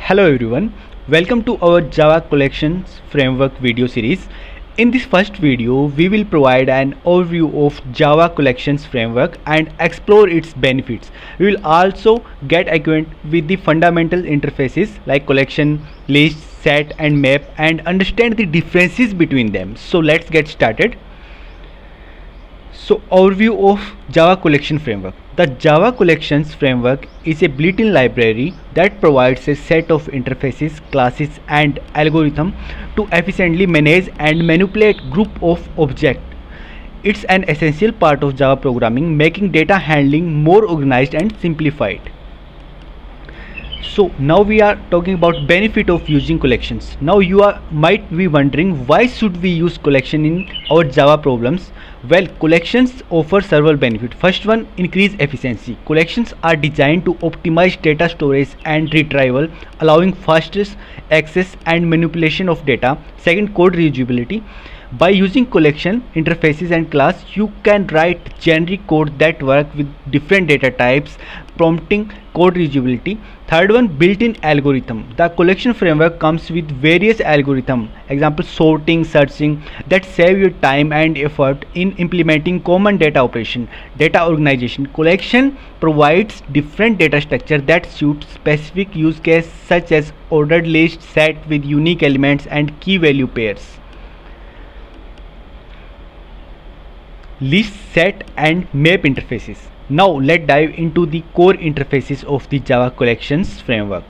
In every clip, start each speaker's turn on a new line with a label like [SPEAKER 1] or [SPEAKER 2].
[SPEAKER 1] Hello everyone, welcome to our Java Collections Framework video series. In this first video, we will provide an overview of Java Collections Framework and explore its benefits. We will also get acquainted with the fundamental interfaces like collection, list, set and map and understand the differences between them. So let's get started. So overview of Java Collection Framework. The Java Collections Framework is a built-in library that provides a set of interfaces, classes and algorithms to efficiently manage and manipulate group of objects. It's an essential part of Java programming, making data handling more organized and simplified. So now we are talking about benefit of using collections. Now you might be wondering, why should we use collection in our Java problems? Well, collections offer several benefits. First one, increase efficiency. Collections are designed to optimize data storage and retrieval, allowing fastest access and manipulation of data. Second, code reusability. By using collection interfaces and class, you can write generic code that work with different data types, prompting code reusability. Third one, built-in algorithm. The collection framework comes with various algorithms, example sorting, searching, that save your time and effort in implementing common data operation. Data organization. Collection provides different data structure that suit specific use case such as ordered list, set with unique elements and key value pairs. List, set and map interfaces. Now let's dive into the core interfaces of the Java Collections Framework.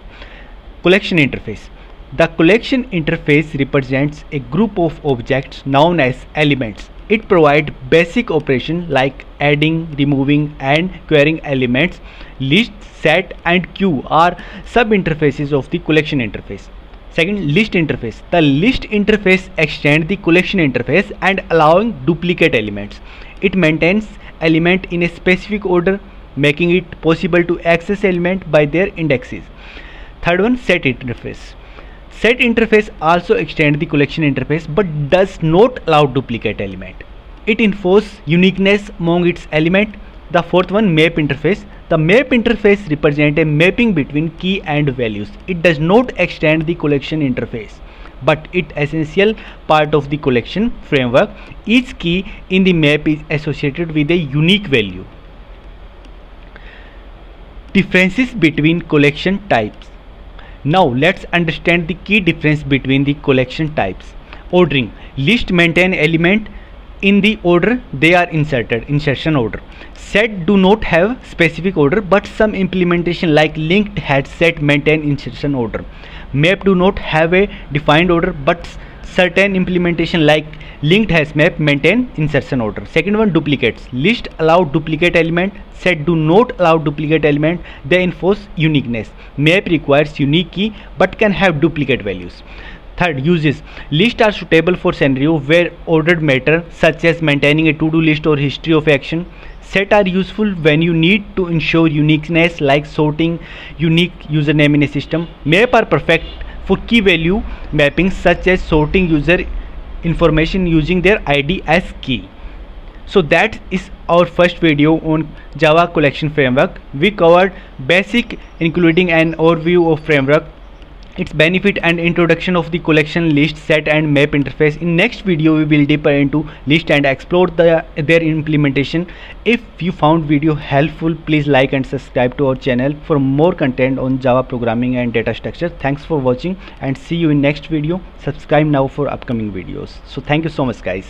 [SPEAKER 1] Collection interface. The collection interface represents a group of objects known as elements. It provides basic operations like adding, removing and querying elements. List, set and queue are sub-interfaces of the collection interface. Second, list interface. The list interface extends the collection interface and allowing duplicate elements. It maintains element in a specific order, making it possible to access element by their indexes. Third one, set interface. Set interface also extends the collection interface but does not allow duplicate element. It enforces uniqueness among its element. The fourth one, map interface. The map interface represents a mapping between key and values. It does not extend the collection interface, but it is an essential part of the collection framework. Each key in the map is associated with a unique value. Differences between collection types. Now let's understand the key difference between the collection types. Ordering. List maintain element in the order they are inserted, insertion order. Set do not have specific order, but some implementation like linked has set maintain insertion order. Map do not have a defined order, but certain implementation like linked has map maintain insertion order. Second one, duplicates. List allow duplicate element, set do not allow duplicate element, they enforce uniqueness. Map requires unique key but can have duplicate values. Third, uses. Lists are suitable for scenario where ordered matter such as maintaining a to-do list or history of action. Set are useful when you need to ensure uniqueness like sorting unique username in a system. Map are perfect for key value mapping such as sorting user information using their ID as key. So that is our first video on Java Collection Framework. We covered basic including an overview of framework, its benefit and introduction of the collection, list, set and map interface. In next video we will deeper into list and explore their implementation. If you found video helpful, please like and subscribe to our channel for more content on Java programming and data structure. Thanks for watching and see you in next video. Subscribe now for upcoming videos. So thank you so much guys.